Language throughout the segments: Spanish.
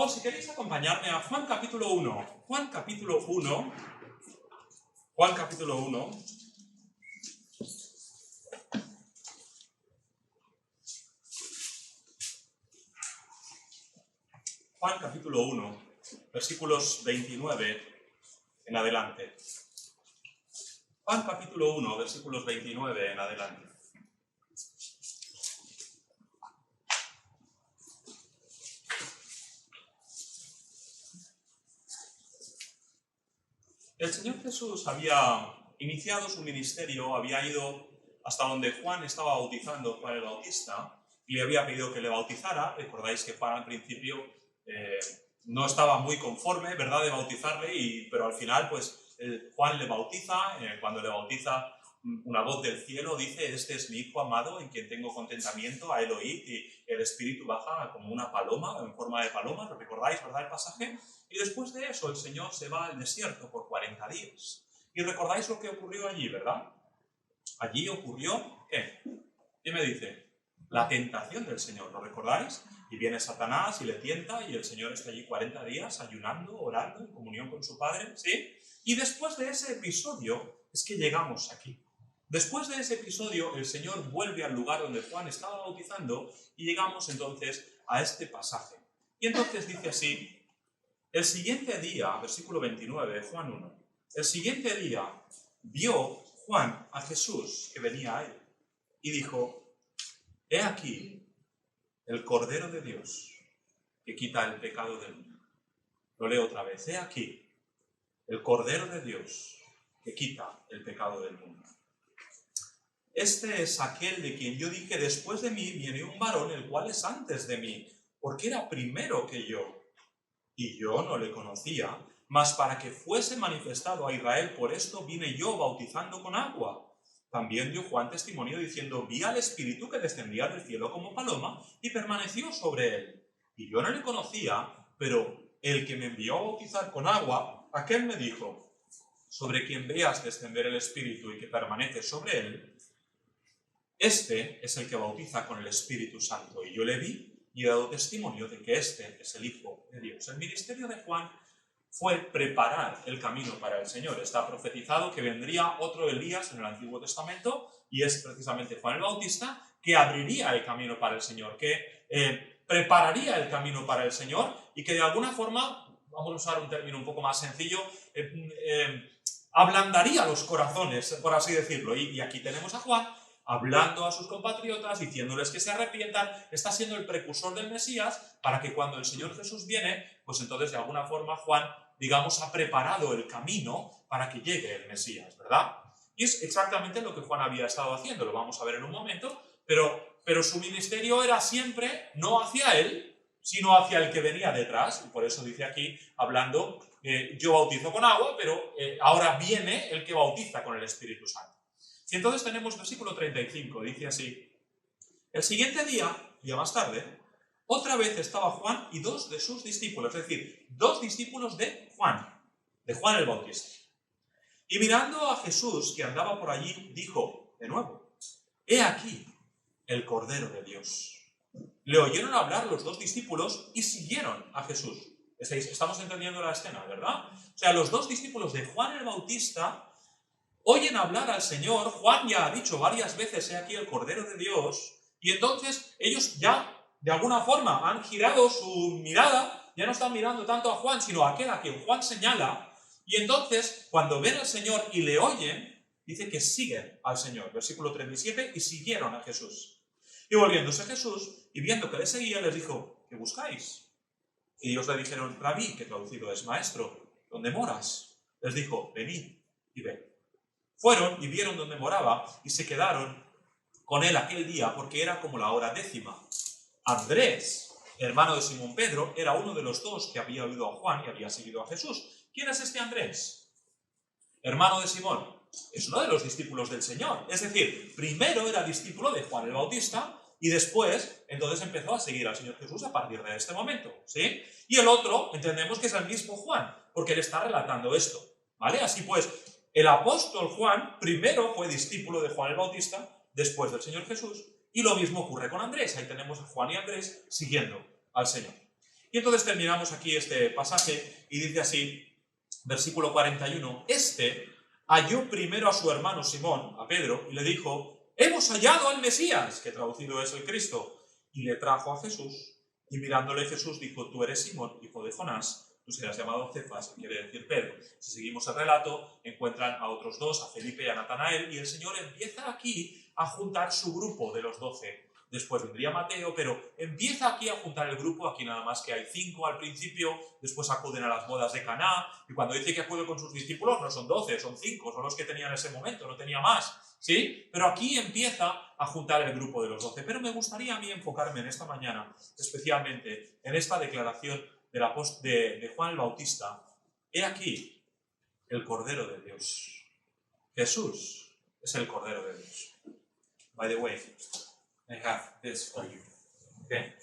favor, si queréis acompañarme a Juan capítulo 1. Juan capítulo 1. Juan capítulo 1. Juan capítulo 1, versículos 29 en adelante. Juan capítulo 1, versículos 29 en adelante. El Señor Jesús había iniciado su ministerio, había ido hasta donde Juan estaba bautizando, Juan el Bautista, y le había pedido que le bautizara. Recordáis que Juan al principio no estaba muy conforme, ¿verdad?, de bautizarle, pero al final, pues, Juan le bautiza. Cuando le bautiza, una voz del cielo dice: este es mi Hijo amado, en quien tengo contentamiento, a él oíd, y el Espíritu baja como una paloma, en forma de paloma. ¿Lo recordáis, verdad, el pasaje? Y después de eso, el Señor se va al desierto por 40 días. Y recordáis lo que ocurrió allí, ¿verdad? Allí ocurrió, ¿qué? ¿Qué me dice? La tentación del Señor, ¿lo recordáis? Y viene Satanás y le tienta, y el Señor está allí 40 días ayunando, orando, en comunión con su Padre, ¿sí? Y después de ese episodio es que llegamos aquí. Después de ese episodio, el Señor vuelve al lugar donde Juan estaba bautizando y llegamos entonces a este pasaje. Y entonces dice así: el siguiente día, versículo 29 de Juan 1, el siguiente día vio Juan a Jesús que venía a él y dijo: he aquí el Cordero de Dios que quita el pecado del mundo. Lo leo otra vez: he aquí el Cordero de Dios que quita el pecado del mundo. Este es aquel de quien yo dije: después de mí viene un varón, el cual es antes de mí, porque era primero que yo. Y yo no le conocía, mas para que fuese manifestado a Israel, por esto vine yo bautizando con agua. También dio Juan testimonio diciendo: vi al Espíritu que descendía del cielo como paloma y permaneció sobre él. Y yo no le conocía, pero el que me envió a bautizar con agua, aquel me dijo: sobre quien veas descender el Espíritu y que permanece sobre él, este es el que bautiza con el Espíritu Santo. Y yo le vi y he dado testimonio de que este es el Hijo de Dios. El ministerio de Juan fue preparar el camino para el Señor. Está profetizado que vendría otro Elías en el Antiguo Testamento, y es precisamente Juan el Bautista, que abriría el camino para el Señor, que prepararía el camino para el Señor, y que de alguna forma, vamos a usar un término un poco más sencillo, ablandaría los corazones, por así decirlo. Y aquí tenemos a Juan hablando a sus compatriotas, diciéndoles que se arrepientan. Está siendo el precursor del Mesías, para que cuando el Señor Jesús viene, pues entonces de alguna forma Juan, digamos, ha preparado el camino para que llegue el Mesías, ¿verdad? Y es exactamente lo que Juan había estado haciendo, lo vamos a ver en un momento, pero su ministerio era siempre no hacia él, sino hacia el que venía detrás. Y por eso dice aquí, hablando, yo bautizo con agua, pero ahora viene el que bautiza con el Espíritu Santo. Y entonces tenemos versículo 35, dice así: el siguiente día más tarde, otra vez estaba Juan y dos de sus discípulos, es decir, dos discípulos de Juan el Bautista. Y mirando a Jesús que andaba por allí, dijo de nuevo: he aquí el Cordero de Dios. Le oyeron hablar los dos discípulos y siguieron a Jesús. Estamos entendiendo la escena, ¿verdad? O sea, los dos discípulos de Juan el Bautista oyen hablar al Señor. Juan ya ha dicho varias veces: he aquí el Cordero de Dios. Y entonces ellos ya, de alguna forma, han girado su mirada. Ya no están mirando tanto a Juan, sino a aquel a quien Juan señala. Y entonces, cuando ven al Señor y le oyen, dice que siguen al Señor. Versículo 37, y siguieron a Jesús. Y volviéndose a Jesús, y viendo que le seguía, les dijo: ¿qué buscáis? Y ellos le dijeron: Rabí, que traducido es maestro, ¿dónde moras? Les dijo: venid y ved. Fueron y vieron dónde moraba, y se quedaron con él aquel día, porque era como la hora 10. Andrés, hermano de Simón Pedro, era uno de los dos que había oído a Juan y había seguido a Jesús. ¿Quién es este Andrés? Hermano de Simón. Es uno de los discípulos del Señor. Es decir, primero era discípulo de Juan el Bautista, y después, entonces empezó a seguir al Señor Jesús a partir de este momento, ¿sí? Y el otro, entendemos que es el mismo Juan, porque él está relatando esto, ¿vale? Así pues, el apóstol Juan primero fue discípulo de Juan el Bautista, después del Señor Jesús, y lo mismo ocurre con Andrés. Ahí tenemos a Juan y Andrés siguiendo al Señor. Y entonces terminamos aquí este pasaje y dice así, versículo 41, este halló primero a su hermano Simón, a Pedro, y le dijo, hemos hallado al Mesías, que traducido es el Cristo, y le trajo a Jesús. Y mirándole Jesús dijo, tú eres Simón, hijo de Jonás, tú serás llamado Cefas, que quiere decir Pedro. Si seguimos el relato, encuentran a otros dos, a Felipe y a Natanael, y el Señor empieza aquí a juntar su grupo de los 12. Después vendría Mateo, pero empieza aquí a juntar el grupo, aquí nada más que hay 5 al principio, después acuden a las bodas de Caná, y cuando dice que acude con sus discípulos no son 12, son 5, son los que tenían en ese momento, no tenía más, ¿sí? Pero aquí empieza a juntar el grupo de los 12. Pero me gustaría a mí enfocarme en esta mañana, especialmente en esta declaración de Juan el Bautista. He aquí el Cordero de Dios. Jesús es el Cordero de Dios. By the way, I have this for you. Okay.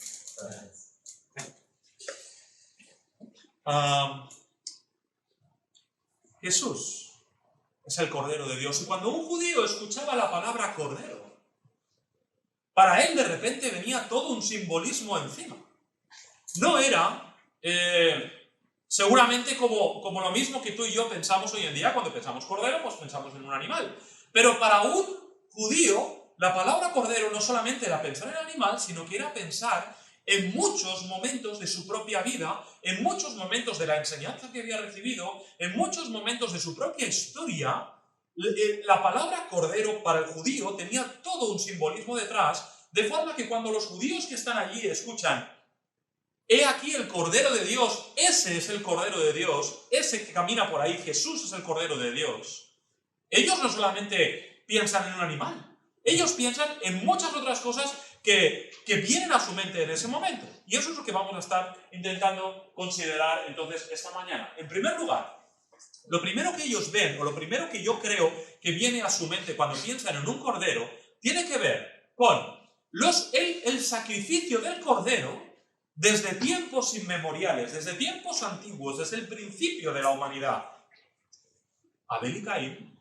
Jesús es el Cordero de Dios. Y cuando un judío escuchaba la palabra Cordero, para él de repente venía todo un simbolismo encima. No era seguramente como lo mismo que tú y yo pensamos hoy en día. Cuando pensamos Cordero, pues pensamos en un animal. Pero para un judío, la palabra Cordero no solamente era pensar en el animal, sino que era pensar en muchos momentos de su propia vida, en muchos momentos de la enseñanza que había recibido, en muchos momentos de su propia historia. La palabra Cordero para el judío tenía todo un simbolismo detrás, de forma que cuando los judíos que están allí escuchan, he aquí el Cordero de Dios, ese es el Cordero de Dios, ese que camina por ahí, Jesús es el Cordero de Dios, ellos no solamente piensan en un animal, ellos piensan en muchas otras cosas que vienen a su mente en ese momento. Y eso es lo que vamos a estar intentando considerar entonces esta mañana. En primer lugar, lo primero que ellos ven, o lo primero que yo creo que viene a su mente cuando piensan en un cordero, tiene que ver con el sacrificio del cordero desde tiempos inmemoriales, desde tiempos antiguos, desde el principio de la humanidad. Abel y Caín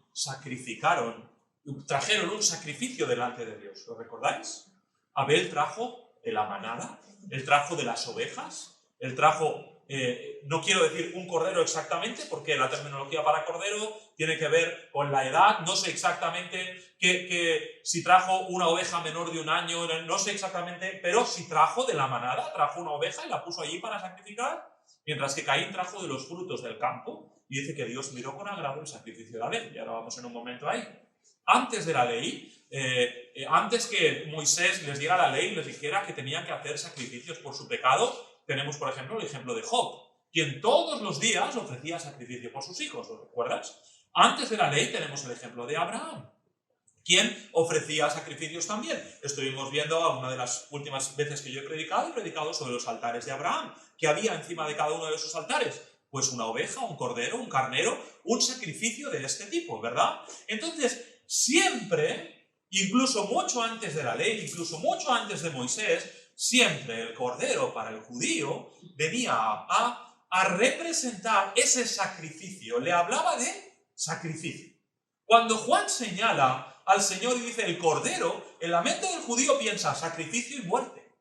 trajeron un sacrificio delante de Dios. ¿Lo recordáis? Abel trajo de la manada, él trajo de las ovejas, él trajo, no quiero decir un cordero exactamente, porque la terminología para cordero tiene que ver con la edad, no sé exactamente si trajo una oveja menor de un año, no sé exactamente, pero si trajo de la manada, trajo una oveja y la puso allí para sacrificar, mientras que Caín trajo de los frutos del campo, y dice que Dios miró con agrado el sacrificio de Abel, y ahora vamos en un momento ahí. Antes de la ley, antes que Moisés les diera la ley y les dijera que tenían que hacer sacrificios por su pecado, tenemos, por ejemplo, el ejemplo de Job, quien todos los días ofrecía sacrificio por sus hijos, ¿lo recuerdas? Antes de la ley tenemos el ejemplo de Abraham, quien ofrecía sacrificios también. Estuvimos viendo alguna de las últimas veces que yo he predicado sobre los altares de Abraham, que había encima de cada uno de esos altares. Pues una oveja, un cordero, un carnero, un sacrificio de este tipo, ¿verdad? Entonces, siempre, incluso mucho antes de la ley, incluso mucho antes de Moisés, siempre el cordero para el judío venía a representar ese sacrificio. Le hablaba de sacrificio. Cuando Juan señala al Señor y dice el cordero, en la mente del judío piensa sacrificio y muerte.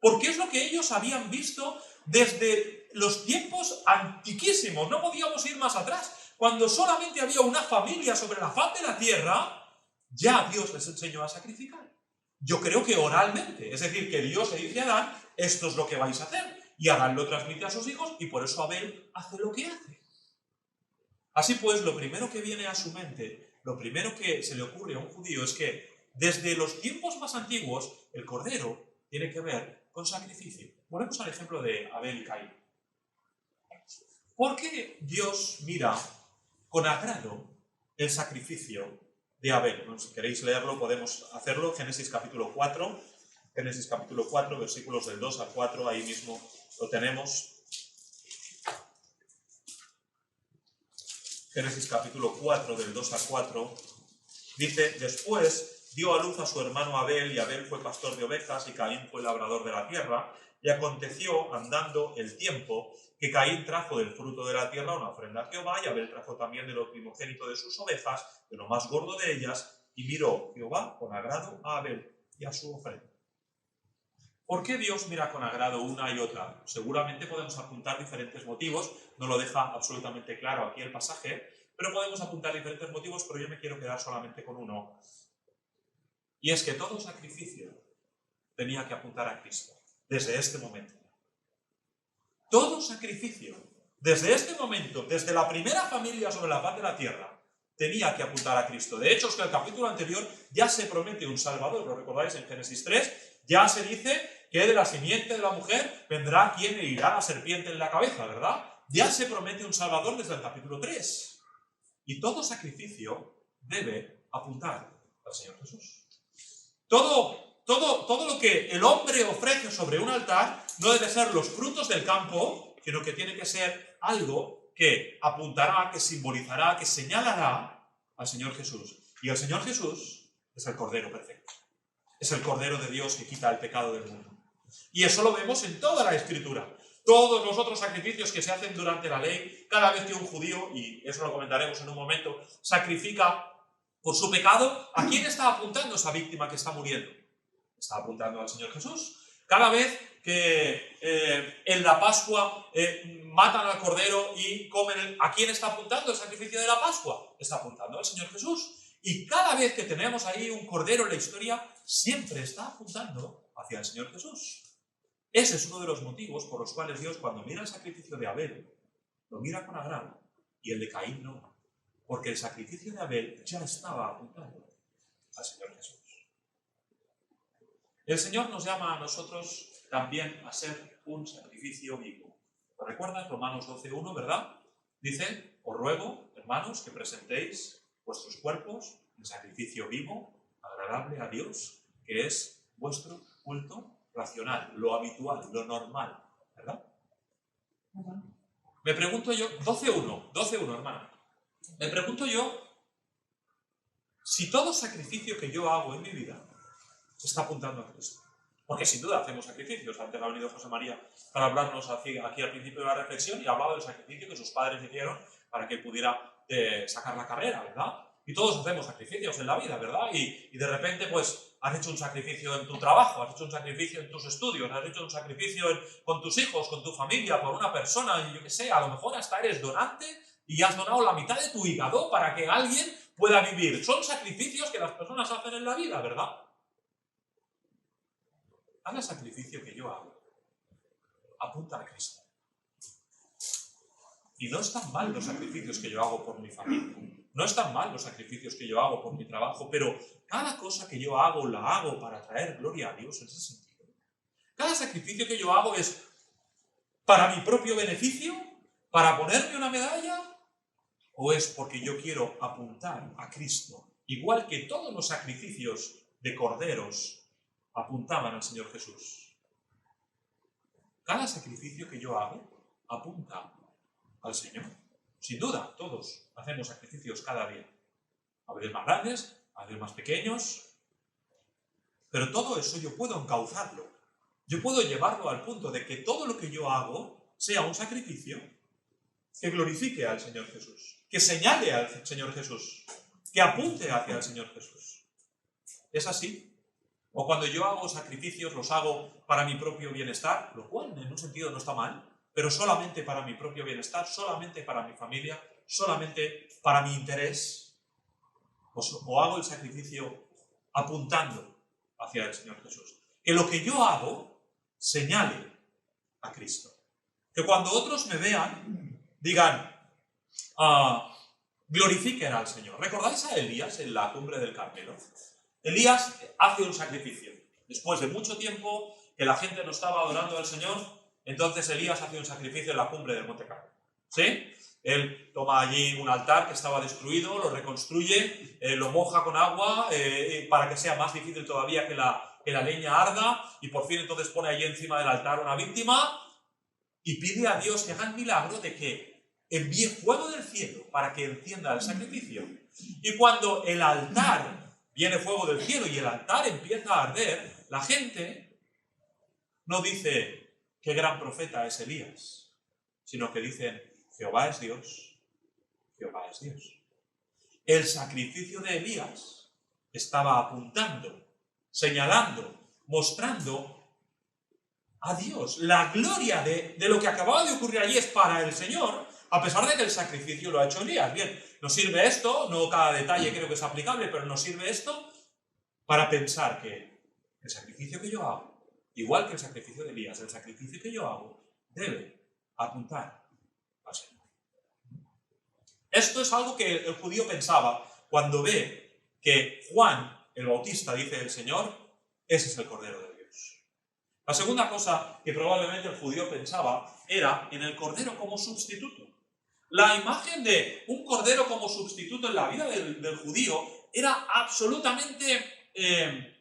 Porque es lo que ellos habían visto desde los tiempos antiquísimos. No podíamos ir más atrás. Cuando solamente había una familia sobre la faz de la tierra, ya Dios les enseñó a sacrificar. Yo creo que oralmente, es decir, que Dios le dice a Adán, esto es lo que vais a hacer. Y Adán lo transmite a sus hijos y por eso Abel hace lo que hace. Así pues, lo primero que viene a su mente, lo primero que se le ocurre a un judío es que desde los tiempos más antiguos, el cordero tiene que ver con sacrificio. Volvemos al ejemplo de Abel y Caín. ¿Por qué Dios mira con agrado el sacrificio de Abel? Bueno, si queréis leerlo, podemos hacerlo. Génesis capítulo 4, versículos del 2 al 4, ahí mismo lo tenemos. Génesis capítulo 4, del 2 al 4, dice, después dio a luz a su hermano Abel, y Abel fue pastor de ovejas, y Caín fue labrador de la tierra. Y aconteció, andando el tiempo, que Caín trajo del fruto de la tierra una ofrenda a Jehová, y Abel trajo también de lo primogénito de sus ovejas, de lo más gordo de ellas, y miró Jehová con agrado a Abel y a su ofrenda. ¿Por qué Dios mira con agrado una y otra? Seguramente podemos apuntar diferentes motivos, no lo deja absolutamente claro aquí el pasaje, pero podemos apuntar diferentes motivos, pero yo me quiero quedar solamente con uno. Y es que todo sacrificio tenía que apuntar a Cristo, desde este momento. Todo sacrificio, desde este momento, desde la primera familia sobre la faz de la tierra, tenía que apuntar a Cristo. De hecho, es que en el capítulo anterior ya se promete un Salvador, ¿lo recordáis en Génesis 3? Ya se dice que de la simiente de la mujer vendrá quien herirá a la serpiente en la cabeza, ¿verdad? Ya se promete un Salvador desde el capítulo 3. Y todo sacrificio debe apuntar al Señor Jesús. Todo lo que el hombre ofrece sobre un altar no debe ser los frutos del campo, sino que tiene que ser algo que apuntará, que simbolizará, que señalará al Señor Jesús. Y el Señor Jesús es el Cordero perfecto. Es el Cordero de Dios que quita el pecado del mundo. Y eso lo vemos en toda la Escritura. Todos los otros sacrificios que se hacen durante la ley, cada vez que un judío, y eso lo comentaremos en un momento, sacrifica por su pecado, ¿a quién está apuntando esa víctima que está muriendo? Está apuntando al Señor Jesús. Cada vez que en la Pascua matan al Cordero y comen, ¿a quién está apuntando el sacrificio de la Pascua? Está apuntando al Señor Jesús. Y cada vez que tenemos ahí un Cordero en la historia, siempre está apuntando hacia el Señor Jesús. Ese es uno de los motivos por los cuales Dios, cuando mira el sacrificio de Abel, lo mira con agrado, y el de Caín no. Porque el sacrificio de Abel ya estaba apuntando al Señor Jesús. El Señor nos llama a nosotros también a ser un sacrificio vivo. ¿Lo recuerdas? Romanos 12:1, ¿verdad? Dice, os ruego, hermanos, que presentéis vuestros cuerpos en sacrificio vivo, agradable a Dios, que es vuestro culto racional, lo habitual, lo normal, ¿verdad? Me pregunto yo, 12:1, hermana. Me pregunto yo, si todo sacrificio que yo hago en mi vida está apuntando a Cristo. Porque sin duda hacemos sacrificios. Antes ha venido José María para hablarnos aquí al principio de la reflexión y hablaba del sacrificio que sus padres hicieron para que pudiera sacar la carrera, ¿verdad? Y todos hacemos sacrificios en la vida, ¿verdad? Y de repente, pues, has hecho un sacrificio en tu trabajo, has hecho un sacrificio en tus estudios, has hecho un sacrificio con tus hijos, con tu familia, por una persona, y yo qué sé, a lo mejor hasta eres donante y has donado la mitad de tu hígado para que alguien pueda vivir. Son sacrificios que las personas hacen en la vida, ¿verdad? Cada sacrificio que yo hago apunta a Cristo. Y no están mal los sacrificios que yo hago por mi familia. No están mal los sacrificios que yo hago por mi trabajo, pero cada cosa que yo hago la hago para traer gloria a Dios en ese sentido. Cada sacrificio que yo hago es para mi propio beneficio, para ponerme una medalla, o es porque yo quiero apuntar a Cristo, igual que todos los sacrificios de corderos apuntaban al Señor Jesús. Cada sacrificio que yo hago apunta al Señor. Sin duda, todos hacemos sacrificios cada día. A veces más grandes, a veces más pequeños. Pero todo eso yo puedo encauzarlo. Yo puedo llevarlo al punto de que todo lo que yo hago sea un sacrificio que glorifique al Señor Jesús, que señale al Señor Jesús, que apunte hacia el Señor Jesús. ¿Es así? O cuando yo hago sacrificios, los hago para mi propio bienestar, lo cual en un sentido no está mal, pero solamente para mi propio bienestar, solamente para mi familia, solamente para mi interés, o hago el sacrificio apuntando hacia el Señor Jesús. Que lo que yo hago señale a Cristo. Que cuando otros me vean, digan, glorifiquen al Señor. ¿Recordáis a Elías en la cumbre del Carmelo? Elías hace un sacrificio. Después de mucho tiempo que la gente no estaba adorando al Señor, entonces Elías hace un sacrificio en la cumbre del Monte Carmelo. ¿Sí? Él toma allí un altar que estaba destruido, lo reconstruye, lo moja con agua para que sea más difícil todavía que la leña arda, y por fin entonces pone allí encima del altar una víctima y pide a Dios que haga el milagro de que envíe fuego del cielo para que encienda el sacrificio. Y cuando el altar viene fuego del cielo y el altar empieza a arder, la gente no dice qué gran profeta es Elías, sino que dicen Jehová es Dios, Jehová es Dios. El sacrificio de Elías estaba apuntando, señalando, mostrando a Dios. La gloria de lo que acababa de ocurrir allí es para el Señor, a pesar de que el sacrificio lo ha hecho Elías. Bien, nos sirve esto, no cada detalle creo que es aplicable, pero nos sirve esto para pensar que el sacrificio que yo hago, igual que el sacrificio de Elías, el sacrificio que yo hago debe apuntar al Señor. Esto es algo que el judío pensaba cuando ve que Juan el Bautista dice el Señor, ese es el Cordero de Dios. La segunda cosa que probablemente el judío pensaba era en el Cordero como sustituto. La imagen de un Cordero como sustituto en la vida del judío era absolutamente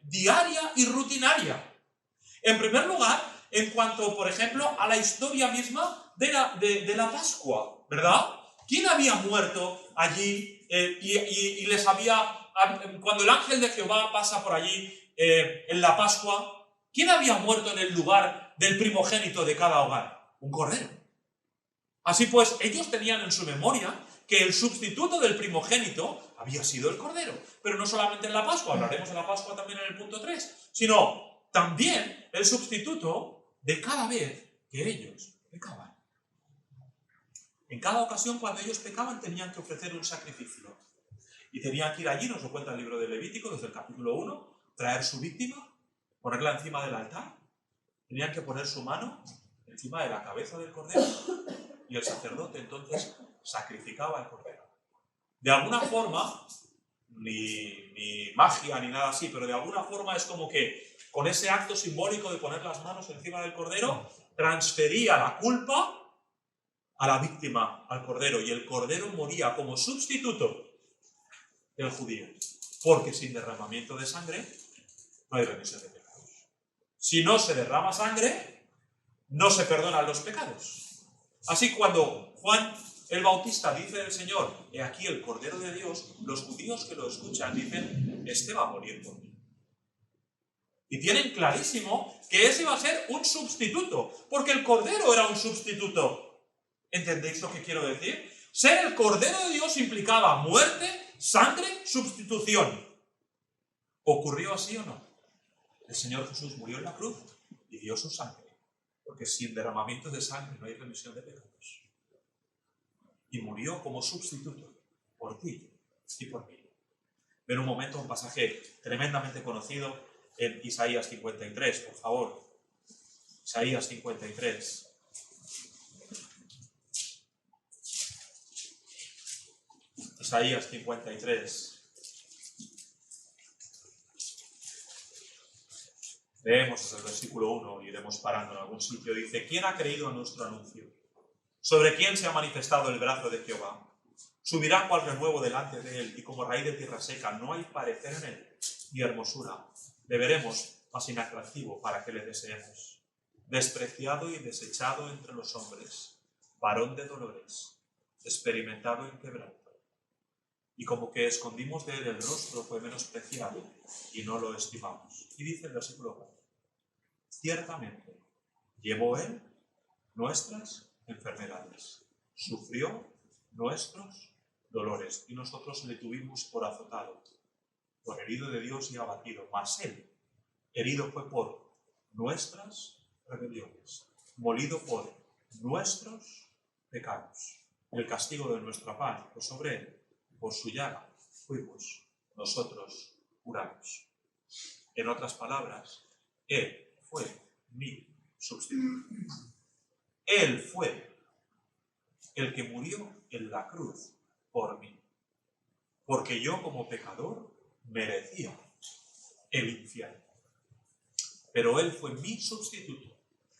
diaria y rutinaria. En primer lugar, en cuanto, por ejemplo, a la historia misma de la Pascua, ¿verdad? ¿Quién había muerto allí y les había... Cuando el ángel de Jehová pasa por allí en la Pascua, ¿quién había muerto en el lugar del primogénito de cada hogar? Un cordero. Así pues, ellos tenían en su memoria que el sustituto del primogénito había sido el cordero. Pero no solamente en la Pascua, hablaremos de la Pascua también en el punto 3, sino también el sustituto de cada vez que ellos pecaban. En cada ocasión cuando ellos pecaban tenían que ofrecer un sacrificio. Y tenían que ir allí, nos lo cuenta el libro de Levítico, desde el capítulo 1, traer su víctima, ponerla encima del altar. Tenían que poner su mano encima de la cabeza del cordero y el sacerdote entonces sacrificaba el cordero. De alguna forma, ni magia ni nada así, pero de alguna forma es como que con ese acto simbólico de poner las manos encima del cordero, transfería la culpa a la víctima, al cordero, y el cordero moría como sustituto del judío, porque sin derramamiento de sangre no hay remisión de pecados. Si no se derrama sangre, no se perdonan los pecados. Así cuando Juan el Bautista dice del Señor, he aquí el Cordero de Dios, los judíos que lo escuchan dicen, este va a morir por mí. Y tienen clarísimo que ese va a ser un sustituto, porque el Cordero era un sustituto. ¿Entendéis lo que quiero decir? Ser el Cordero de Dios implicaba muerte, sangre, sustitución. ¿Ocurrió así o no? El Señor Jesús murió en la cruz y dio su sangre, porque sin derramamiento de sangre no hay remisión de pecados. Y murió como sustituto por ti y por mí. Ven un momento un pasaje tremendamente conocido en Isaías 53, por favor. Isaías 53. Isaías 53. Leemos desde el versículo 1 y iremos parando en algún sitio. Dice, ¿quién ha creído a nuestro anuncio? ¿Sobre quién se ha manifestado el brazo de Jehová? Subirá cual renuevo delante de él, y como raíz de tierra seca, no hay parecer en él, ni hermosura. Le veremos, mas inatractivo, para que le deseemos. Despreciado y desechado entre los hombres, varón de dolores, experimentado en quebranto. Y como que escondimos de él el rostro, fue menospreciado, y no lo estimamos. Y dice el versículo 4, ciertamente, llevó él nuestras enfermedades, sufrió nuestros dolores, y nosotros le tuvimos por azotado, por herido de Dios y abatido, mas él herido fue por nuestras rebeliones, molido por nuestros pecados. El castigo de nuestra paz fue sobre él, por su llaga fuimos nosotros curados. En otras palabras, él fue mi sustituto. Él fue el que murió en la cruz por mí, porque yo como pecador merecía el infierno. Pero él fue mi sustituto.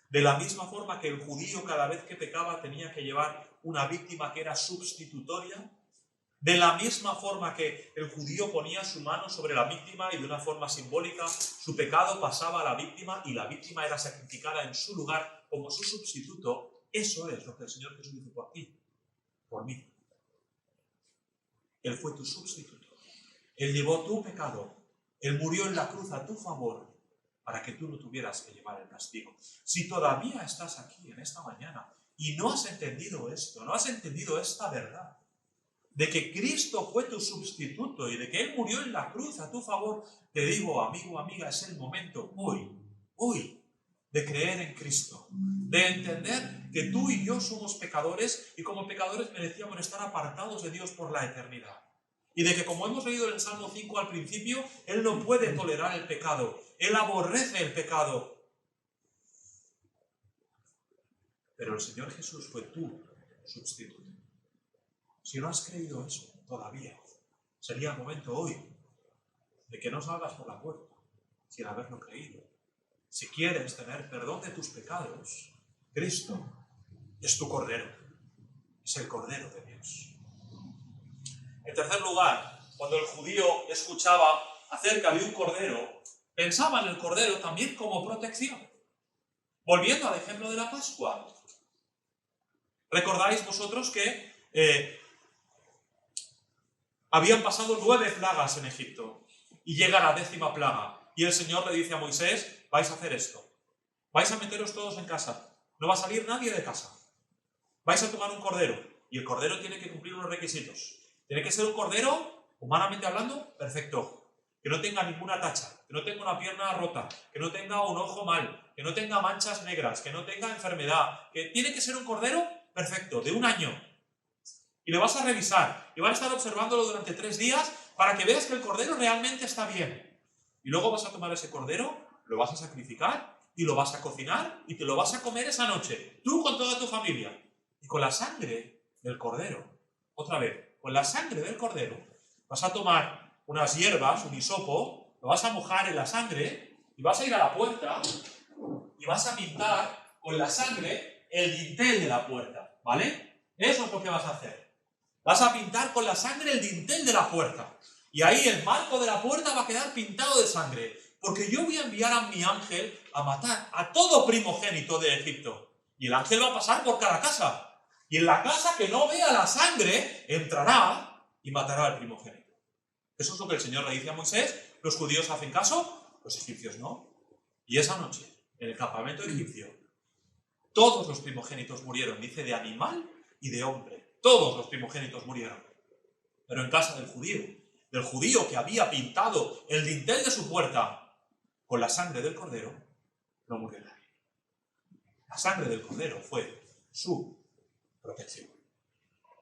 De la misma forma que el judío cada vez que pecaba tenía que llevar una víctima que era sustitutoria, de la misma forma que el judío ponía su mano sobre la víctima y de una forma simbólica su pecado pasaba a la víctima y la víctima era sacrificada en su lugar como su sustituto, eso es lo que el Señor Jesús hizo por ti, por mí. Él fue tu sustituto. Él llevó tu pecado. Él murió en la cruz a tu favor para que tú no tuvieras que llevar el castigo. Si todavía estás aquí en esta mañana y no has entendido esto, no has entendido esta verdad, de que Cristo fue tu sustituto y de que Él murió en la cruz a tu favor, te digo, amigo, amiga, es el momento, hoy, de creer en Cristo, de entender que tú y yo somos pecadores y como pecadores merecíamos estar apartados de Dios por la eternidad. Y de que, como hemos leído en el Salmo 5 al principio, Él no puede tolerar el pecado, Él aborrece el pecado. Pero el Señor Jesús fue tu sustituto. Si no has creído eso todavía, sería el momento hoy de que no salgas por la puerta sin haberlo creído. Si quieres tener perdón de tus pecados, Cristo es tu Cordero, es el Cordero de Dios. En tercer lugar, cuando el judío escuchaba acerca de un cordero, pensaba en el cordero también como protección. Volviendo al ejemplo de la Pascua, ¿recordáis vosotros que habían pasado 9 plagas en Egipto y llega la 10ª plaga? Y el Señor le dice a Moisés, vais a hacer esto. Vais a meteros todos en casa. No va a salir nadie de casa. Vais a tomar un cordero. Y el cordero tiene que cumplir unos requisitos. Tiene que ser un cordero, humanamente hablando, perfecto. Que no tenga ninguna tacha. Que no tenga una pierna rota. Que no tenga un ojo mal. Que no tenga manchas negras. Que no tenga enfermedad. Que tiene que ser un cordero perfecto, de 1 año. Y lo vas a revisar. Y van a estar observándolo durante 3 días para que veas que el cordero realmente está bien. Y luego vas a tomar ese cordero, lo vas a sacrificar y lo vas a cocinar y te lo vas a comer esa noche. Tú con toda tu familia. Y con la sangre del cordero, otra vez, con la sangre del cordero, vas a tomar unas hierbas, un hisopo, lo vas a mojar en la sangre y vas a ir a la puerta y vas a pintar con la sangre el dintel de la puerta, ¿vale? Eso es lo que vas a hacer. Vas a pintar con la sangre el dintel de la puerta. Y ahí el marco de la puerta va a quedar pintado de sangre. Porque yo voy a enviar a mi ángel a matar a todo primogénito de Egipto. Y el ángel va a pasar por cada casa. Y en la casa que no vea la sangre, entrará y matará al primogénito. Eso es lo que el Señor le dice a Moisés. Los judíos hacen caso, los egipcios no. Y esa noche, en el campamento egipcio, todos los primogénitos murieron, dice, de animal y de hombre. Todos los primogénitos murieron. Pero en casa del judío que había pintado el dintel de su puerta con la sangre del cordero, no murió nadie. La sangre del cordero fue su protección.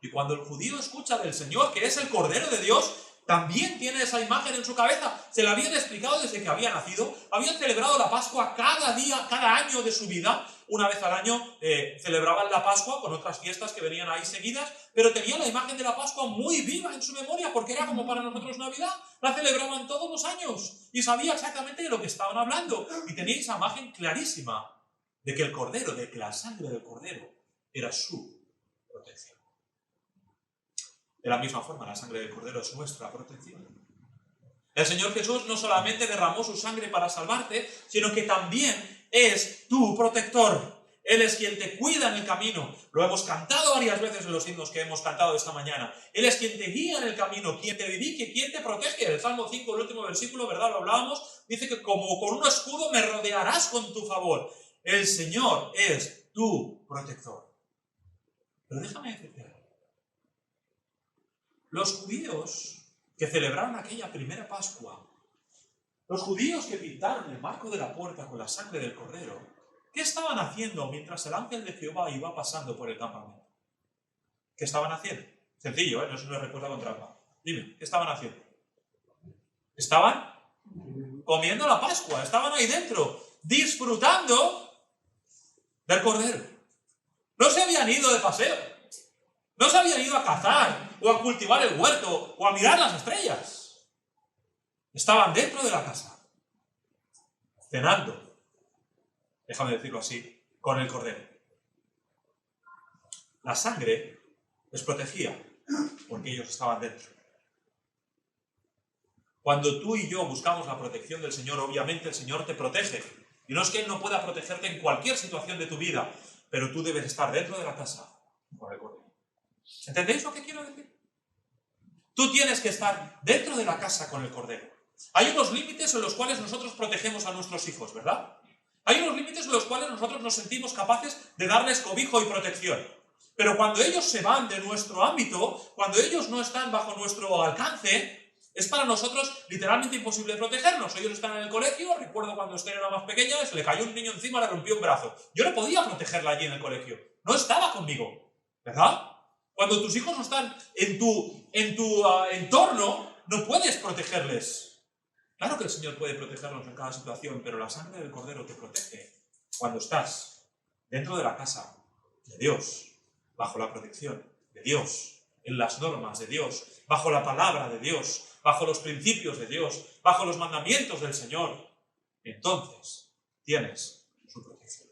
Y cuando el judío escucha del Señor, que es el Cordero de Dios, también tiene esa imagen en su cabeza. Se la habían explicado desde que había nacido. Habían celebrado la Pascua cada día, cada año de su vida. Una vez al año celebraban la Pascua con otras fiestas que venían ahí seguidas, pero tenían la imagen de la Pascua muy viva en su memoria, porque era como para nosotros Navidad. La celebraban todos los años y sabía exactamente de lo que estaban hablando. Y tenía esa imagen clarísima de que el Cordero, de que la sangre del Cordero era su protección. De la misma forma, la sangre del Cordero es nuestra protección. El Señor Jesús no solamente derramó su sangre para salvarte, sino que también es tu protector. Él es quien te cuida en el camino. Lo hemos cantado varias veces en los himnos que hemos cantado esta mañana. Él es quien te guía en el camino, quien te dirige, quien te protege. El Salmo 5, el último versículo, ¿verdad? Lo hablábamos. Dice que como con un escudo me rodearás con tu favor. El Señor es tu protector. Pero déjame decirte algo. Los judíos que celebraron aquella primera Pascua, los judíos que pintaron el marco de la puerta con la sangre del cordero, ¿qué estaban haciendo mientras el ángel de Jehová iba pasando por el campamento? ¿Qué estaban haciendo? Sencillo, ¿eh? No es una respuesta con trampa. Dime, ¿qué estaban haciendo? Estaban comiendo la Pascua, estaban ahí dentro, disfrutando del cordero. No se habían ido de paseo, no se habían ido a cazar, o a cultivar el huerto, o a mirar las estrellas. Estaban dentro de la casa, cenando, déjame decirlo así, con el cordero. La sangre les protegía, porque ellos estaban dentro. Cuando tú y yo buscamos la protección del Señor, obviamente el Señor te protege. Y no es que Él no pueda protegerte en cualquier situación de tu vida, pero tú debes estar dentro de la casa con el cordero. ¿Entendéis lo que quiero decir? Tú tienes que estar dentro de la casa con el cordero. Hay unos límites en los cuales nosotros protegemos a nuestros hijos, ¿verdad? Hay unos límites en los cuales nosotros nos sentimos capaces de darles cobijo y protección. Pero cuando ellos se van de nuestro ámbito, cuando ellos no están bajo nuestro alcance, Es para nosotros literalmente imposible protegernos. Ellos están en el colegio, recuerdo cuando Esther era más pequeña, se le cayó un niño encima, le rompió un brazo. Yo no podía protegerla allí en el colegio. No estaba conmigo, ¿verdad? Cuando tus hijos no están en tu entorno, no puedes protegerles. Claro que el Señor puede protegernos en cada situación, pero la sangre del Cordero te protege cuando estás dentro de la casa de Dios, bajo la protección de Dios, en las normas de Dios, bajo la palabra de Dios, bajo los principios de Dios, bajo los mandamientos del Señor. Entonces tienes su protección.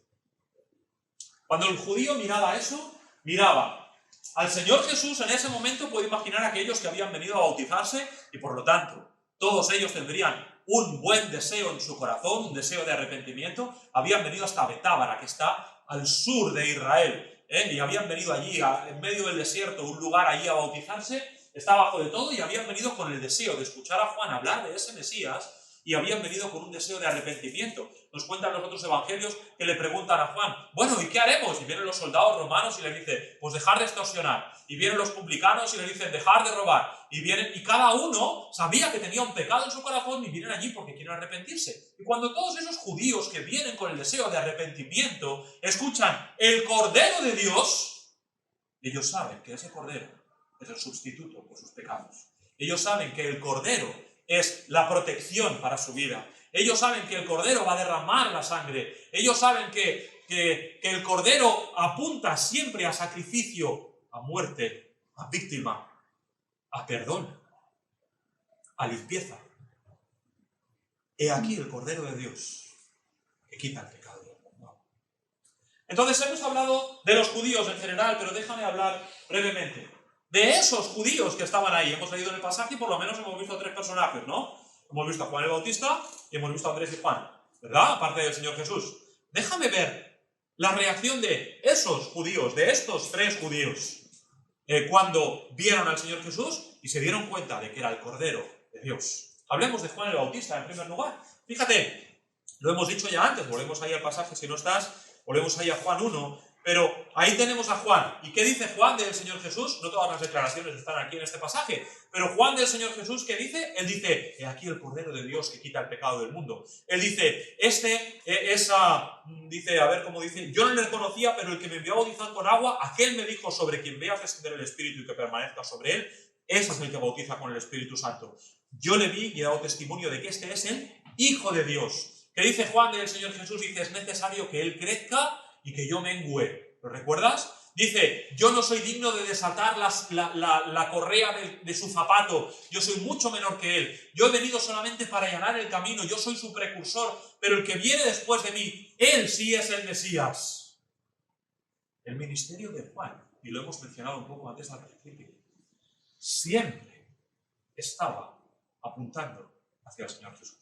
Cuando el judío miraba eso, miraba al Señor Jesús. En ese momento puede imaginar a aquellos que habían venido a bautizarse y por lo tanto todos ellos tendrían un buen deseo en su corazón, un deseo de arrepentimiento. Habían venido hasta Betábara, que está al sur de Israel, y habían venido allí, en medio del desierto, un lugar allí a bautizarse. Está abajo de todo y habían venido con el deseo de escuchar a Juan hablar de ese Mesías y habían venido con un deseo de arrepentimiento. Nos cuentan los otros evangelios que le preguntan a Juan, bueno, ¿y qué haremos? Y vienen los soldados romanos y le dicen, pues dejar de extorsionar. Y vienen los publicanos y le dicen, dejar de robar. Y cada uno sabía que tenía un pecado en su corazón y vienen allí porque quieren arrepentirse. Y cuando todos esos judíos que vienen con el deseo de arrepentimiento escuchan el Cordero de Dios, ellos saben que ese Cordero es el sustituto por sus pecados. Ellos saben que el Cordero es la protección para su vida. Ellos saben que el Cordero va a derramar la sangre. Ellos saben que el Cordero apunta siempre a sacrificio, a muerte, a víctima, a perdón, a limpieza. He aquí el Cordero de Dios que quita el pecado del mundo. Entonces hemos hablado de los judíos en general, pero déjame hablar brevemente de esos judíos que estaban ahí. Hemos leído en el pasaje y por lo menos hemos visto a 3 personajes, ¿no? Hemos visto a Juan el Bautista y hemos visto a Andrés y Juan, ¿verdad? Aparte del Señor Jesús. Déjame ver la reacción de esos judíos, de estos 3 judíos, cuando vieron al Señor Jesús y se dieron cuenta de que era el Cordero de Dios. Hablemos de Juan el Bautista en primer lugar. Fíjate, lo hemos dicho ya antes, volvemos ahí al pasaje si no estás, volvemos ahí a Juan 1, pero ahí tenemos a Juan. ¿Y qué dice Juan del Señor Jesús? No todas las declaraciones están aquí en este pasaje, pero Juan del Señor Jesús, ¿qué dice? Él dice, he aquí el Cordero de Dios que quita el pecado del mundo. Él dice, dice, a ver cómo dice, yo no le conocía, pero el que me envió a bautizar con agua, aquel me dijo, sobre quien veas descender el Espíritu y que permanezca sobre él, ese es el que bautiza con el Espíritu Santo. Yo le vi y he dado testimonio de que este es el Hijo de Dios. ¿Qué dice Juan del Señor Jesús? Dice, es necesario que él crezca y que yo mengüe. ¿Lo recuerdas? Dice, yo no soy digno de desatar la correa de su zapato. Yo soy mucho menor que él. Yo he venido solamente para allanar el camino. Yo soy su precursor. Pero el que viene después de mí, él sí es el Mesías. El ministerio de Juan, y lo hemos mencionado un poco antes al principio, siempre estaba apuntando hacia el Señor Jesús.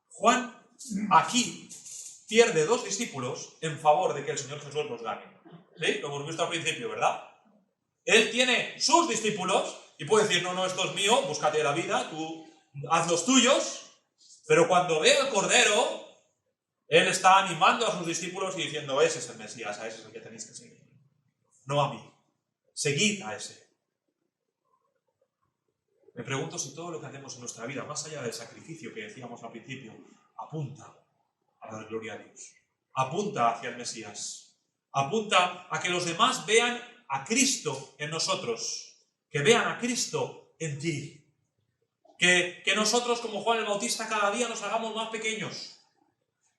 Juan aquí pierde 2 discípulos en favor de que el Señor Jesús los gane. ¿Sí? Lo hemos visto al principio, ¿verdad? Él tiene sus discípulos y puede decir, no, esto es mío, búscate la vida, tú haz los tuyos. Pero cuando ve al Cordero, él está animando a sus discípulos y diciendo, ese es el Mesías, a ese es el que tenéis que seguir. No a mí. Seguid a ese. Me pregunto si todo lo que hacemos en nuestra vida, más allá del sacrificio que decíamos al principio, apunta a dar gloria a Dios. Apunta hacia el Mesías. Apunta a que los demás vean a Cristo en nosotros. Que vean a Cristo en ti. Que nosotros, como Juan el Bautista, cada día nos hagamos más pequeños.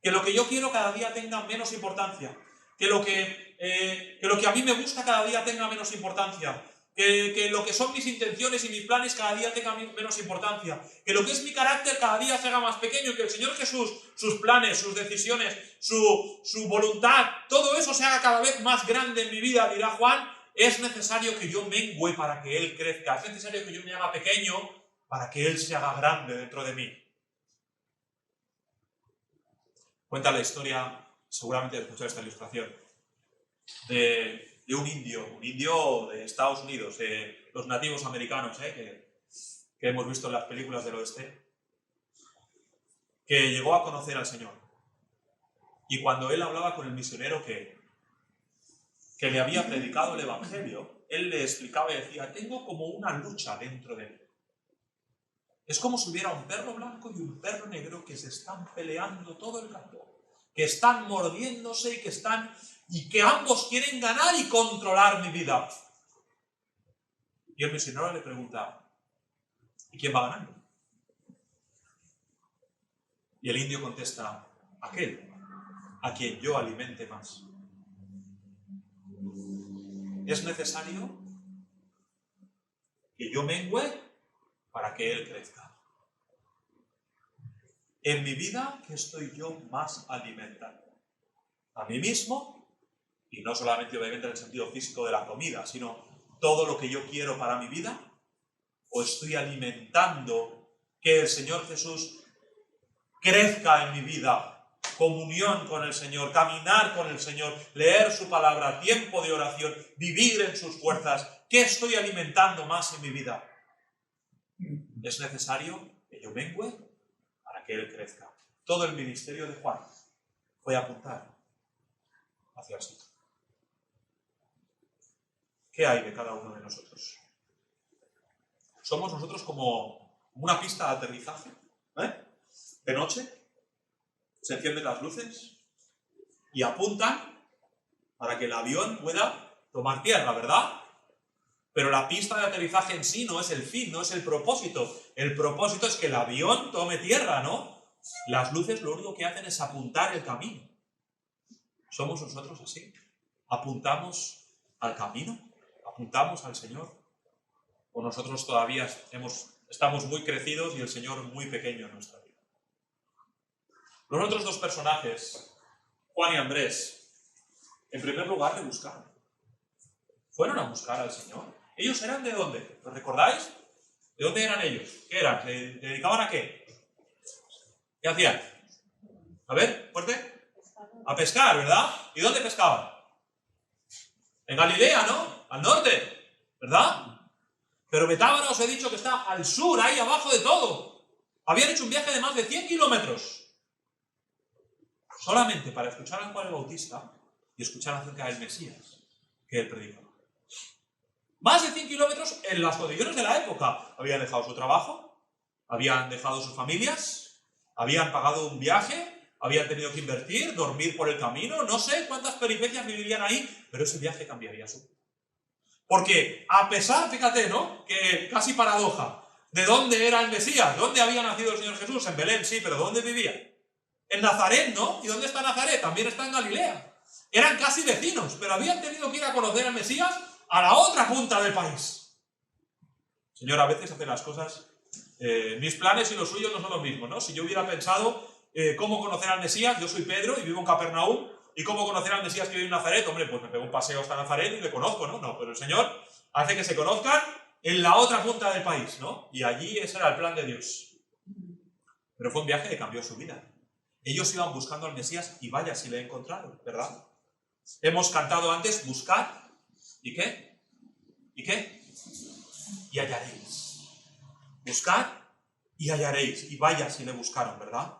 Que lo que yo quiero cada día tenga menos importancia. Que lo que a mí me gusta cada día tenga menos importancia. Que lo que son mis intenciones y mis planes cada día tenga menos importancia. Que lo que es mi carácter cada día se haga más pequeño. Que el Señor Jesús, sus planes, sus decisiones, su voluntad, todo eso se haga cada vez más grande en mi vida, dirá Juan. Es necesario que yo mengüe para que Él crezca. Es necesario que yo me haga pequeño para que Él se haga grande dentro de mí. Cuenta la historia, seguramente he escuchado esta ilustración, de un indio de Estados Unidos, de los nativos americanos, que hemos visto en las películas del oeste, que llegó a conocer al Señor. Y cuando él hablaba con el misionero que le había predicado el Evangelio, él le explicaba y decía, tengo como una lucha dentro de mí. Es como si hubiera un perro blanco y un perro negro que se están peleando todo el campo, que están mordiéndose y que ambos quieren ganar y controlar mi vida. Y el misionero le pregunta, ¿y quién va ganando? Y el indio contesta, aquel a quien yo alimente más. Es necesario que yo mengüe para que él crezca. En mi vida, ¿qué estoy yo más alimentando? A mí mismo, y no solamente obviamente en el sentido físico de la comida, sino todo lo que yo quiero para mi vida, o estoy alimentando que el Señor Jesús crezca en mi vida, comunión con el Señor, caminar con el Señor, leer su palabra, tiempo de oración, vivir en sus fuerzas. ¿Qué estoy alimentando más en mi vida? Es necesario que yo mengüe para que Él crezca. Todo el ministerio de Juan fue apuntar hacia el Señor. ¿Qué hay de cada uno de nosotros? Somos nosotros como una pista de aterrizaje, de noche, se encienden las luces y apuntan para que el avión pueda tomar tierra, ¿verdad? Pero la pista de aterrizaje en sí no es el fin, no es el propósito. El propósito es que el avión tome tierra, ¿no? Las luces lo único que hacen es apuntar el camino. ¿Somos nosotros así? ¿Apuntamos al camino? ¿Apuntamos al Señor? ¿O nosotros todavía estamos muy crecidos y el Señor muy pequeño en nuestra vida? Los otros dos personajes, Juan y Andrés, en primer lugar le buscaron. Fueron a buscar al Señor. ¿Ellos eran de dónde? ¿Lo recordáis? ¿De dónde eran ellos? ¿Qué eran? ¿Se dedicaban a qué? ¿Qué hacían? A ver, fuerte. A pescar, ¿verdad? ¿Y dónde pescaban? En Galilea, ¿no? Al norte, ¿verdad? Pero Betábara os he dicho que está al sur, ahí abajo de todo. Habían hecho un viaje de más de 100 kilómetros. Solamente para escuchar a Juan el Bautista y escuchar acerca del Mesías que él predicaba. Más de 100 kilómetros en las condiciones de la época. Habían dejado su trabajo, habían dejado sus familias, habían pagado un viaje, habían tenido que invertir, dormir por el camino, no sé cuántas peripecias vivirían ahí, pero ese viaje cambiaría su vida. Porque a pesar, fíjate, ¿no? Que casi paradoja, ¿de dónde era el Mesías? ¿Dónde había nacido el Señor Jesús? En Belén, sí, pero ¿dónde vivía? En Nazaret, ¿no? ¿Y dónde está Nazaret? También está en Galilea. Eran casi vecinos, pero habían tenido que ir a conocer al Mesías a la otra punta del país. Señor, a veces hace las cosas, mis planes y los suyos no son los mismos, ¿no? Si yo hubiera pensado cómo conocer al Mesías, yo soy Pedro y vivo en Capernaum, y cómo conocer al Mesías que vive en Nazaret, hombre, pues me pego un paseo hasta Nazaret y le conozco, ¿no? No, pero el Señor hace que se conozcan en la otra punta del país, ¿no? Y allí ese era el plan de Dios. Pero fue un viaje que cambió su vida. Ellos iban buscando al Mesías y vaya si le encontraron, ¿verdad? Hemos cantado antes, buscad, ¿y qué? ¿Y qué? Y hallaréis. Buscad y hallaréis, y vaya si le buscaron, ¿verdad?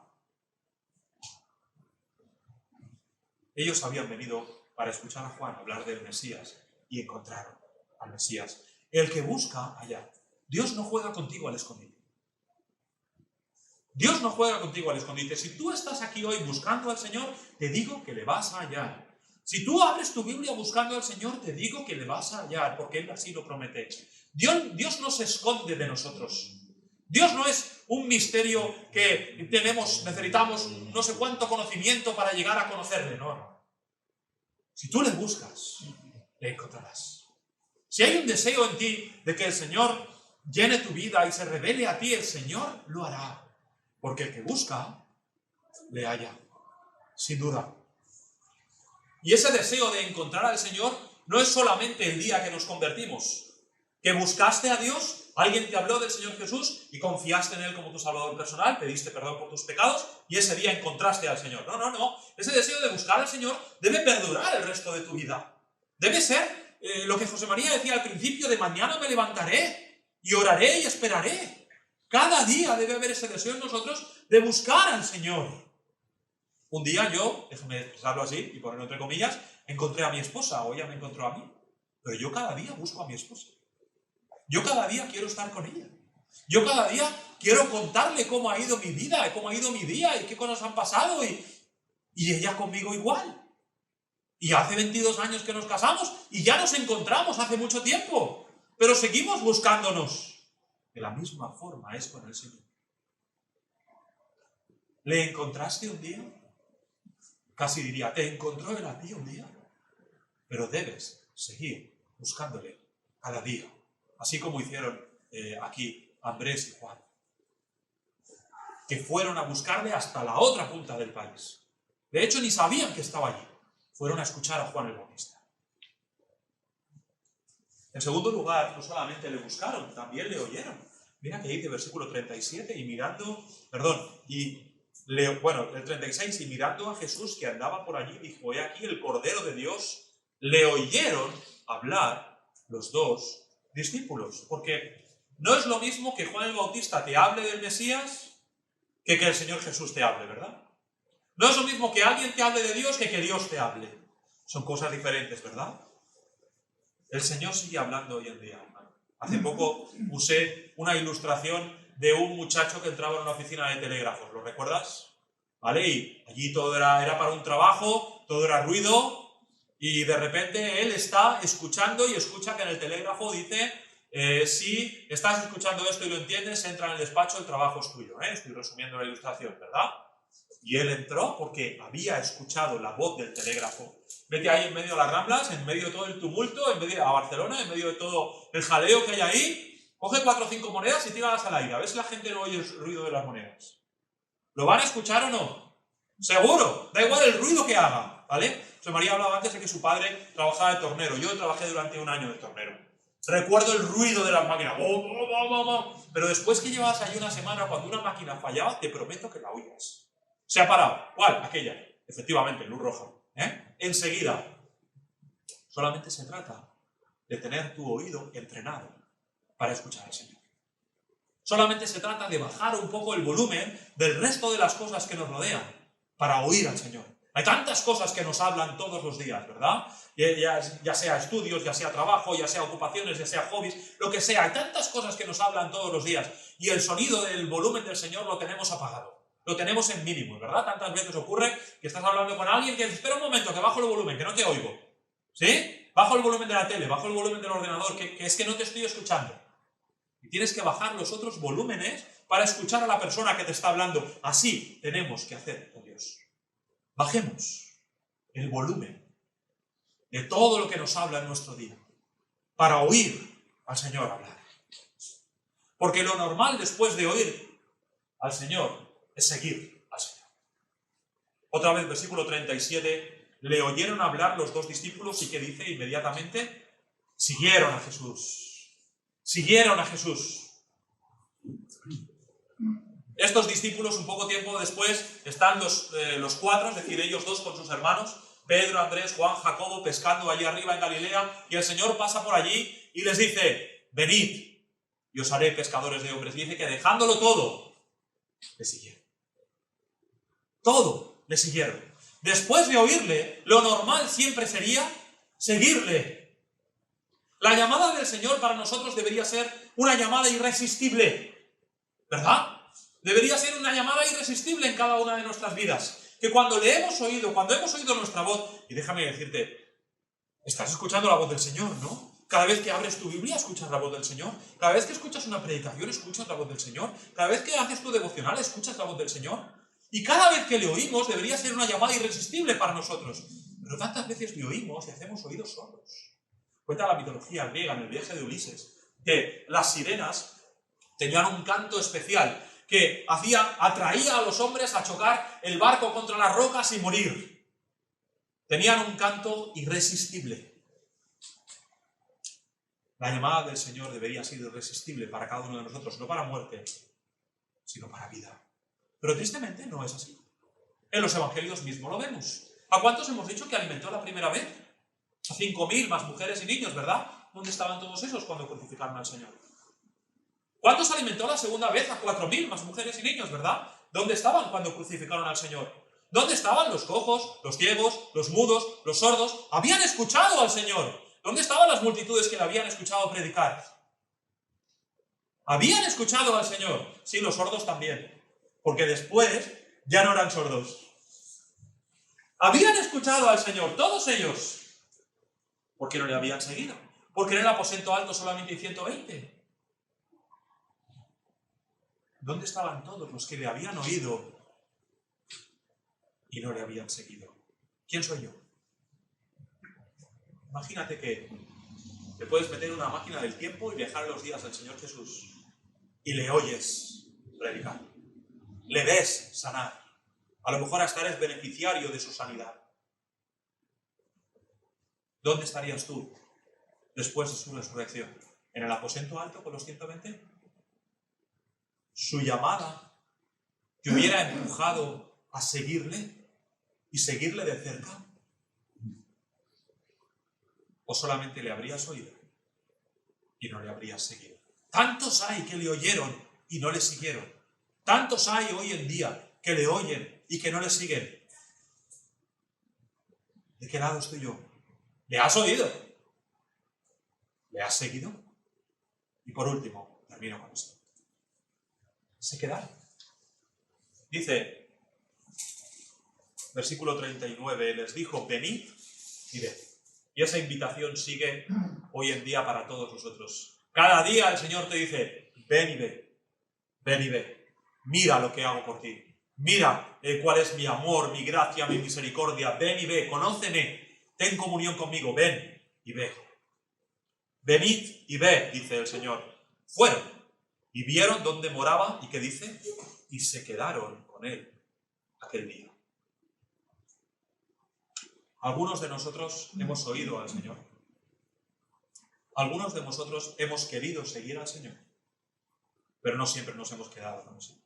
Ellos habían venido para escuchar a Juan hablar del Mesías y encontraron al Mesías. El que busca, halla. Dios no juega contigo al escondite. Dios no juega contigo al escondite. Si tú estás aquí hoy buscando al Señor, te digo que le vas a hallar. Si tú abres tu Biblia buscando al Señor, te digo que le vas a hallar, porque Él así lo promete. Dios no se esconde de nosotros. Dios no es un misterio que necesitamos no sé cuánto conocimiento para llegar a conocerle, no. Si tú le buscas, le encontrarás. Si hay un deseo en ti de que el Señor llene tu vida y se revele a ti, el Señor lo hará. Porque el que busca, le halla, sin duda. Y ese deseo de encontrar al Señor no es solamente el día que nos convertimos, que buscaste a Dios, alguien te habló del Señor Jesús y confiaste en Él como tu Salvador personal, pediste perdón por tus pecados y ese día encontraste al Señor. No. Ese deseo de buscar al Señor debe perdurar el resto de tu vida. Debe ser lo que José María decía al principio, de mañana me levantaré y oraré y esperaré. Cada día debe haber ese deseo en nosotros de buscar al Señor. Un día yo, déjame expresarlo así y ponerlo entre comillas, encontré a mi esposa, o ella me encontró a mí. pero yo cada día busco a mi esposa. Yo cada día quiero estar con ella. Yo cada día quiero contarle cómo ha ido mi vida, y cómo ha ido mi día, y qué cosas han pasado, y ella conmigo igual. Y hace 22 años que nos casamos, y ya nos encontramos hace mucho tiempo, pero seguimos buscándonos. De la misma forma es con el Señor. ¿Le encontraste un día? Casi diría, ¿te encontró él a ti un día? Pero debes seguir buscándole cada día, así como hicieron aquí Andrés y Juan, que fueron a buscarle hasta la otra punta del país. De hecho, ni sabían que estaba allí. Fueron a escuchar a Juan el Bautista. En segundo lugar, no solamente le buscaron, también le oyeron. Mira que dice versículo 37, el 36, y mirando a Jesús que andaba por allí, dijo, he aquí el Cordero de Dios. Le oyeron hablar los dos discípulos. Porque no es lo mismo que Juan el Bautista te hable del Mesías que el Señor Jesús te hable, ¿verdad? No es lo mismo que alguien te hable de Dios que Dios te hable. Son cosas diferentes, ¿verdad? El Señor sigue hablando hoy en día. Hace poco usé una ilustración de un muchacho que entraba en una oficina de telégrafos. ¿Lo recuerdas? ¿Vale? Y allí todo era para un trabajo, todo era ruido, y de repente él está escuchando y escucha que en el telégrafo dice, si estás escuchando esto y lo entiendes, entra en el despacho, el trabajo es tuyo. Estoy resumiendo la ilustración, ¿verdad? Y él entró porque había escuchado la voz del telégrafo. Vete ahí en medio de las Ramblas, en medio de todo el tumulto, en medio de Barcelona, en medio de todo el jaleo que hay ahí, coge 4 o 5 monedas y tíralas al aire. A ver si la gente no oye el ruido de las monedas. ¿Lo van a escuchar o no? Seguro, da igual el ruido que haga, ¿vale? José María hablaba antes de que su padre trabajaba de tornero. Yo trabajé durante un año de tornero. Recuerdo el ruido de las máquinas. Pero después que llevabas allí una semana, cuando una máquina fallaba, te prometo que la oías. Se ha parado. ¿Cuál? Aquella. Efectivamente, luz roja. Enseguida. Solamente se trata de tener tu oído entrenado para escuchar al Señor. Solamente se trata de bajar un poco el volumen del resto de las cosas que nos rodean para oír al Señor. Hay tantas cosas que nos hablan todos los días, ¿verdad? Ya sea estudios, ya sea trabajo, ya sea ocupaciones, ya sea hobbies, lo que sea. Hay tantas cosas que nos hablan todos los días y el sonido del volumen del Señor lo tenemos apagado. Lo tenemos en mínimo, ¿verdad? Tantas veces ocurre que estás hablando con alguien que dice, espera un momento, que bajo el volumen, que no te oigo. ¿Sí? Bajo el volumen de la tele, bajo el volumen del ordenador, que es que no te estoy escuchando. Y tienes que bajar los otros volúmenes para escuchar a la persona que te está hablando. Así tenemos que hacer con Dios. Bajemos el volumen de todo lo que nos habla en nuestro día para oír al Señor hablar. Porque lo normal después de oír al Señor es seguir al Señor. Otra vez, versículo 37, le oyeron hablar los dos discípulos y que dice inmediatamente, siguieron a Jesús. Siguieron a Jesús. Estos discípulos, un poco tiempo después, están los 4, es decir, ellos 2 con sus hermanos, Pedro, Andrés, Juan, Jacobo, pescando allí arriba en Galilea, y el Señor pasa por allí y les dice, venid, y os haré pescadores de hombres. Y dice que dejándolo todo, le siguieron. Todo le siguieron. Después de oírle, lo normal siempre sería seguirle. La llamada del Señor para nosotros debería ser una llamada irresistible, ¿verdad? Debería ser una llamada irresistible en cada una de nuestras vidas. Que cuando le hemos oído, cuando hemos oído nuestra voz, y déjame decirte, estás escuchando la voz del Señor, ¿no? Cada vez que abres tu Biblia, escuchas la voz del Señor. Cada vez que escuchas una predicación, escuchas la voz del Señor. Cada vez que haces tu devocional, escuchas la voz del Señor. Y cada vez que le oímos, debería ser una llamada irresistible para nosotros. Pero tantas veces le oímos y hacemos oídos sordos. Cuenta la mitología griega en el viaje de Ulises que las sirenas tenían un canto especial que atraía a los hombres a chocar el barco contra las rocas y morir. Tenían un canto irresistible. La llamada del Señor debería ser irresistible para cada uno de nosotros, no para muerte, sino para vida. Pero tristemente no es así. En los evangelios mismo lo vemos. ¿A cuántos hemos dicho que alimentó la primera vez? A 5.000 más mujeres y niños, ¿verdad? ¿Dónde estaban todos esos cuando crucificaron al Señor? ¿Cuántos alimentó la segunda vez? A 4.000 más mujeres y niños, ¿verdad? ¿Dónde estaban cuando crucificaron al Señor? ¿Dónde estaban los cojos, los ciegos, los mudos, los sordos? Habían escuchado al Señor. ¿Dónde estaban las multitudes que le habían escuchado predicar? ¿Habían escuchado al Señor? Sí, los sordos también, porque después ya no eran sordos. Habían escuchado al Señor, todos ellos. ¿Por qué no le habían seguido? Porque en el aposento alto solamente hay 120. ¿Dónde estaban todos los que le habían oído y no le habían seguido? ¿Quién soy yo? Imagínate que te puedes meter en una máquina del tiempo y viajar a los días del Señor Jesús y le oyes predicar, le ves sanar, a lo mejor hasta eres beneficiario de su sanidad. ¿Dónde estarías tú después de su resurrección? ¿En el aposento alto con los 120? Su llamada te hubiera empujado a seguirle y seguirle de cerca. ¿O solamente le habrías oído y no le habrías seguido? Tantos hay que le oyeron y no le siguieron. Tantos hay hoy en día que le oyen y que no le siguen. ¿De qué lado estoy yo? ¿Le has oído? ¿Le has seguido? Y por último, termino con esto. Se quedaron. Dice, versículo 39, les dijo, venid y ved. Y esa invitación sigue hoy en día para todos nosotros. Cada día el Señor te dice, ven y ve, ven y ve. Mira lo que hago por ti. Mira cuál es mi amor, mi gracia, mi misericordia. Ven y ve, conóceme. Ten comunión conmigo, ven y ve. Venid y ve, dice el Señor. Fueron y vieron dónde moraba y qué dice, y se quedaron con él aquel día. Algunos de nosotros hemos oído al Señor. Algunos de nosotros hemos querido seguir al Señor, pero no siempre nos hemos quedado con eso.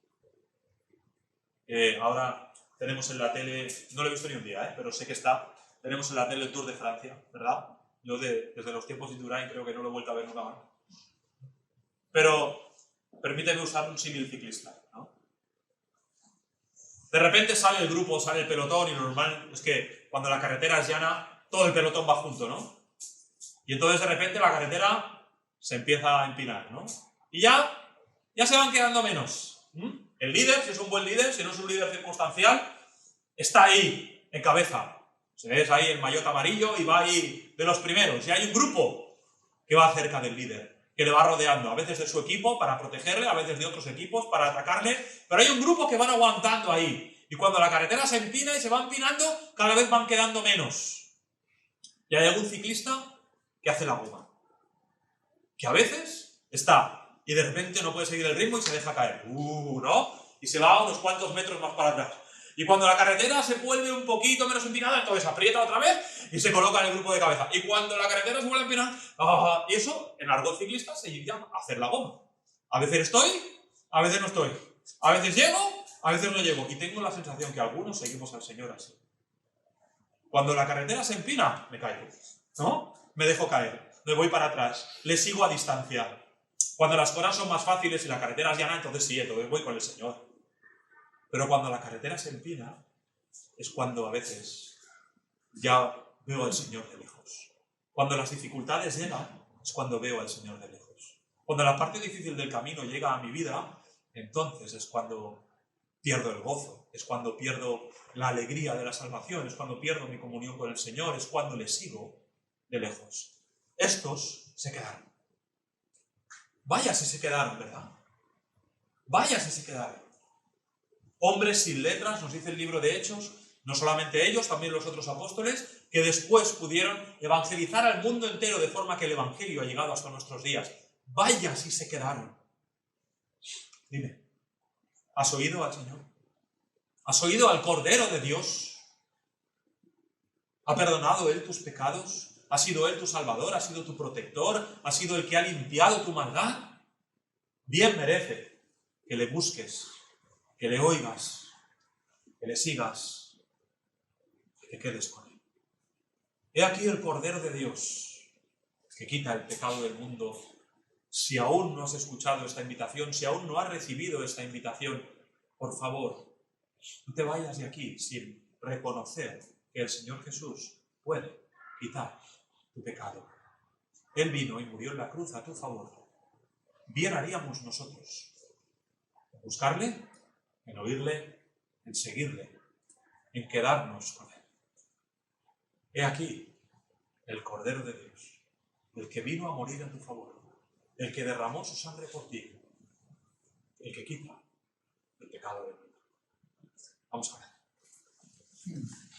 Ahora tenemos en la tele, no lo he visto ni un día, pero sé que está, tenemos en la tele el Tour de Francia, ¿verdad? Yo desde los tiempos de Indurain creo que no lo he vuelto a ver nunca más. Pero permíteme usar un símil ciclista, ¿no? De repente sale el grupo, sale el pelotón y lo normal es que cuando la carretera es llana, todo el pelotón va junto, ¿no? Y entonces de repente la carretera se empieza a empinar, ¿no? Y ya se van quedando menos. El líder, si es un buen líder, si no es un líder circunstancial, está ahí, en cabeza. Se ves ahí el maillot amarillo y va ahí de los primeros. Y hay un grupo que va cerca del líder, que le va rodeando, a veces de su equipo para protegerle, a veces de otros equipos para atacarle, pero hay un grupo que van aguantando ahí. Y cuando la carretera se empina y se va empinando, cada vez van quedando menos. Y hay algún ciclista que hace la goma, que a veces está y de repente no puede seguir el ritmo y se deja caer, ¿no? Y se va a unos cuantos metros más para atrás. Y cuando la carretera se vuelve un poquito menos empinada, entonces aprieta otra vez y se coloca en el grupo de cabeza. Y cuando la carretera se vuelve a empinar, y eso en argot ciclista se llama hacer la goma. A veces estoy, a veces no estoy. A veces llego, a veces no llego. Y tengo la sensación que algunos seguimos al Señor así. Cuando la carretera se empina, me caigo, ¿no? Me dejo caer, me voy para atrás, le sigo a distancia. Cuando las cosas son más fáciles y la carretera es llana, entonces sí, entonces voy con el Señor. Pero cuando la carretera se empina, es cuando a veces ya veo al Señor de lejos. Cuando las dificultades llegan, es cuando veo al Señor de lejos. Cuando la parte difícil del camino llega a mi vida, entonces es cuando pierdo el gozo, es cuando pierdo la alegría de la salvación, es cuando pierdo mi comunión con el Señor, es cuando le sigo de lejos. Estos se quedaron. Vaya si se quedaron, ¿verdad? Vaya si se quedaron. Hombres sin letras, nos dice el libro de Hechos, no solamente ellos, también los otros apóstoles, que después pudieron evangelizar al mundo entero de forma que el evangelio ha llegado hasta nuestros días. Vaya si se quedaron. Dime, ¿has oído al Señor? ¿Has oído al Cordero de Dios? ¿Ha perdonado Él tus pecados? ¿Ha sido Él tu Salvador? ¿Ha sido tu protector? ¿Ha sido el que ha limpiado tu maldad? Bien merece que le busques, que le oigas, que le sigas, que te quedes con Él. He aquí el Cordero de Dios, que quita el pecado del mundo. Si aún no has escuchado esta invitación, si aún no has recibido esta invitación, por favor, no te vayas de aquí sin reconocer que el Señor Jesús puede quitar tu pecado. Él vino y murió en la cruz a tu favor. Bien haríamos nosotros en buscarle, en oírle, en seguirle, en quedarnos con él. He aquí el Cordero de Dios, el que vino a morir en tu favor, el que derramó su sangre por ti, el que quita el pecado del mundo. Vamos a ver.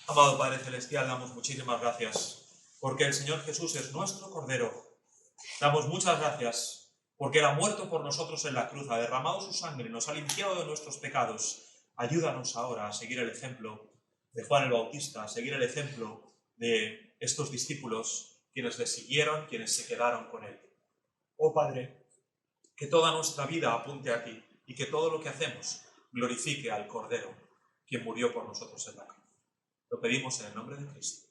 Amado Padre Celestial, damos muchísimas gracias porque el Señor Jesús es nuestro Cordero. Damos muchas gracias porque Él ha muerto por nosotros en la cruz, ha derramado su sangre, nos ha limpiado de nuestros pecados. Ayúdanos ahora a seguir el ejemplo de Juan el Bautista, a seguir el ejemplo de estos discípulos, quienes le siguieron, quienes se quedaron con Él. Oh Padre, que toda nuestra vida apunte a ti y que todo lo que hacemos glorifique al Cordero, quien murió por nosotros en la cruz. Lo pedimos en el nombre de Cristo.